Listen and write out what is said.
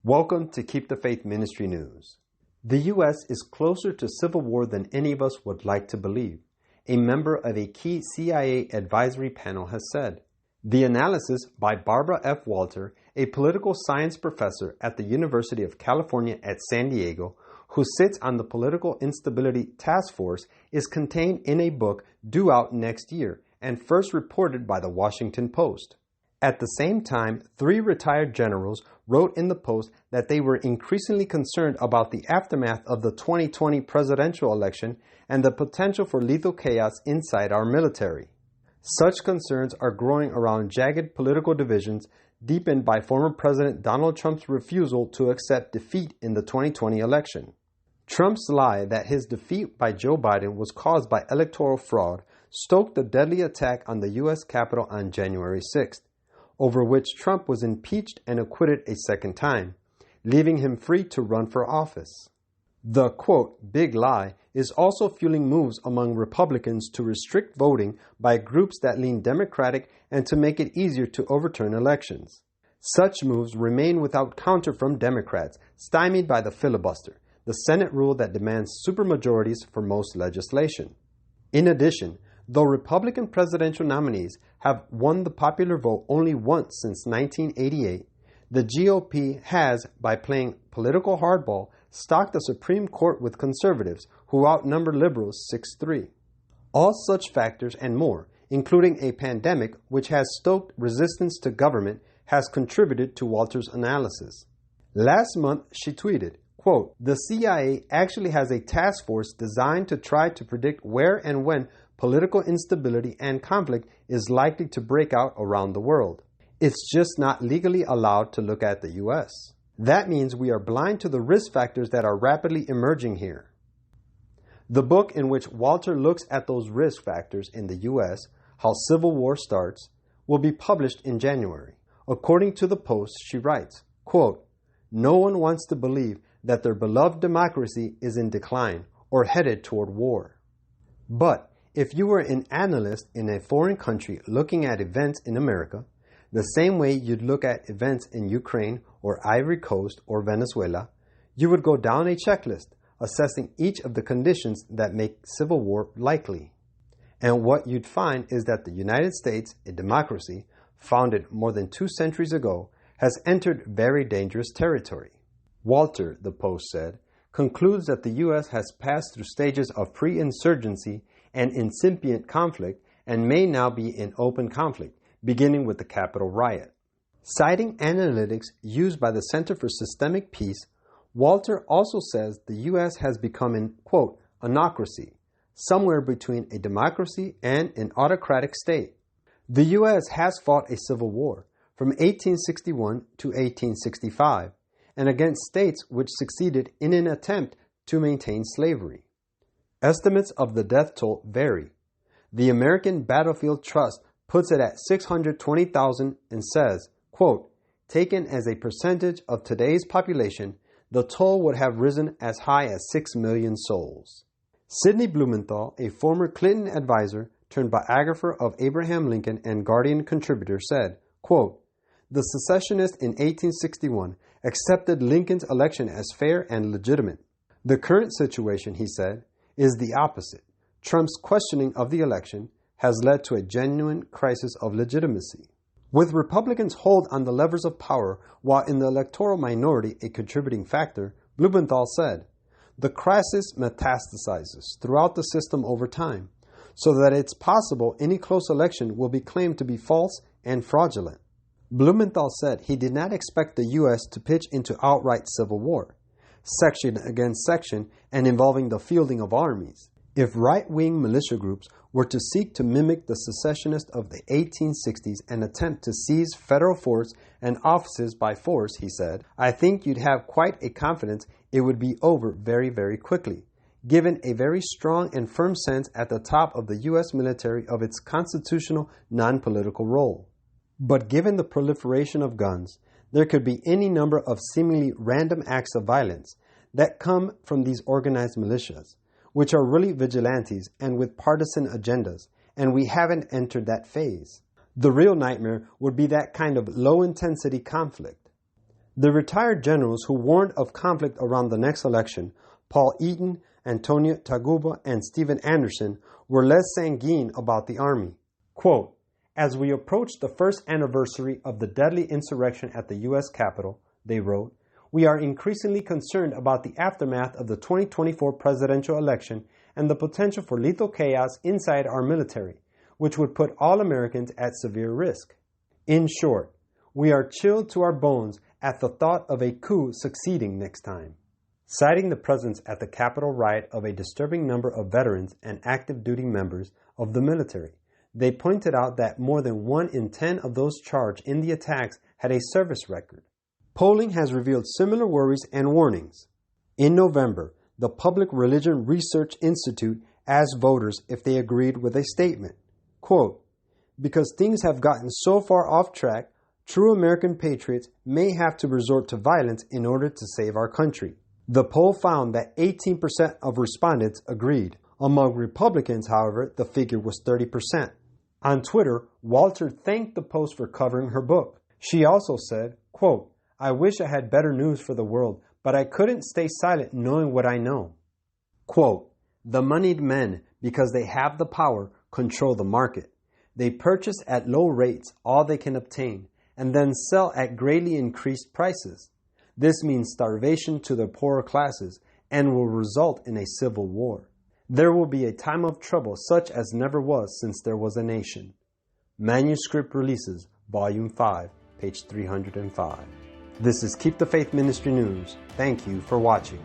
Welcome to Keep the Faith Ministry News. The U.S. is closer to civil war than any of us would like to believe, a member of a key CIA advisory panel has said. The analysis by Barbara F. Walter, a political science professor at the University of California at San Diego, who sits on the Political Instability Task Force, is contained in a book due out next year and first reported by the Washington Post. At the same time, 3 retired generals wrote in the Post that they were increasingly concerned about the aftermath of the 2020 presidential election and the potential for lethal chaos inside our military. Such concerns are growing around jagged political divisions deepened by former President Donald Trump's refusal to accept defeat in the 2020 election. Trump's lie that his defeat by Joe Biden was caused by electoral fraud stoked the deadly attack on the U.S. Capitol on January 6th. Over which Trump was impeached and acquitted a second time, leaving him free to run for office. The, quote, big lie is also fueling moves among Republicans to restrict voting by groups that lean Democratic and to make it easier to overturn elections. Such moves remain without counter from Democrats, stymied by the filibuster, the Senate rule that demands supermajorities for most legislation. In addition, though Republican presidential nominees have won the popular vote only once since 1988, the GOP has, by playing political hardball, stocked the Supreme Court with conservatives who outnumber liberals 6-3. All such factors and more, including a pandemic which has stoked resistance to government, has contributed to Walter's analysis. Last month, she tweeted, quote, the CIA actually has a task force designed to try to predict where and when political instability and conflict is likely to break out around the world. It's just not legally allowed to look at the U.S. That means we are blind to the risk factors that are rapidly emerging here. The book in which Walter looks at those risk factors in the U.S., How Civil War Starts, will be published in January. According to the Post, she writes, quote, no one wants to believe that their beloved democracy is in decline or headed toward war. But if you were an analyst in a foreign country looking at events in America, the same way you'd look at events in Ukraine or Ivory Coast or Venezuela, you would go down a checklist assessing each of the conditions that make civil war likely. And what you'd find is that the United States, a democracy founded more than 2 centuries ago, has entered very dangerous territory. Walter, the Post said, concludes that the U.S. has passed through stages of pre-insurgency and incipient conflict and may now be in open conflict, beginning with the Capitol riot. Citing analytics used by the Center for Systemic Peace, Walter also says the U.S. has become an, quote, anocracy, somewhere between a democracy and an autocratic state. The U.S. has fought a civil war from 1861 to 1865 and against states which succeeded in an attempt to maintain slavery. Estimates of the death toll vary. The American Battlefield Trust puts it at 620,000 and says, quote, taken as a percentage of today's population, the toll would have risen as high as 6 million souls. Sidney Blumenthal, a former Clinton advisor turned biographer of Abraham Lincoln and Guardian contributor, said, quote, the secessionists in 1861 accepted Lincoln's election as fair and legitimate. The current situation, he said, is the opposite. Trump's questioning of the election has led to a genuine crisis of legitimacy. With Republicans' hold on the levers of power while in the electoral minority a contributing factor, Blumenthal said, the crisis metastasizes throughout the system over time, so that it's possible any close election will be claimed to be false and fraudulent. Blumenthal said he did not expect the U.S. to pitch into outright civil war, section against section and involving the fielding of armies. If right-wing militia groups were to seek to mimic the secessionists of the 1860s and attempt to seize federal forts and offices by force, he said, I think you'd have quite a confidence it would be over very, very quickly, given a very strong and firm sense at the top of the U.S. military of its constitutional non-political role. But given the proliferation of guns, there could be any number of seemingly random acts of violence that come from these organized militias, which are really vigilantes and with partisan agendas, and we haven't entered that phase. The real nightmare would be that kind of low-intensity conflict. The retired generals who warned of conflict around the next election, Paul Eaton, Antonio Taguba, and Stephen Anderson, were less sanguine about the Army. Quote, "As we approach the first anniversary of the deadly insurrection at the U.S. Capitol," they wrote, "we are increasingly concerned about the aftermath of the 2024 presidential election and the potential for lethal chaos inside our military, which would put all Americans at severe risk. In short, we are chilled to our bones at the thought of a coup succeeding next time." Citing the presence at the Capitol riot of a disturbing number of veterans and active duty members of the military, they pointed out that more than 1 in 10 of those charged in the attacks had a service record. Polling has revealed similar worries and warnings. In November, the Public Religion Research Institute asked voters if they agreed with a statement. Quote, "Because things have gotten so far off track, true American patriots may have to resort to violence in order to save our country." The poll found that 18% of respondents agreed. Among Republicans, however, the figure was 30%. On Twitter, Walter thanked the Post for covering her book. She also said, quote, "I wish I had better news for the world, but I couldn't stay silent knowing what I know." Quote, "The moneyed men, because they have the power, control the market. They purchase at low rates all they can obtain, and then sell at greatly increased prices. This means starvation to the poorer classes and will result in a civil war. There will be a time of trouble such as never was since there was a nation." Manuscript Releases, Volume 5, page 305. This is Keep the Faith Ministry News. Thank you for watching.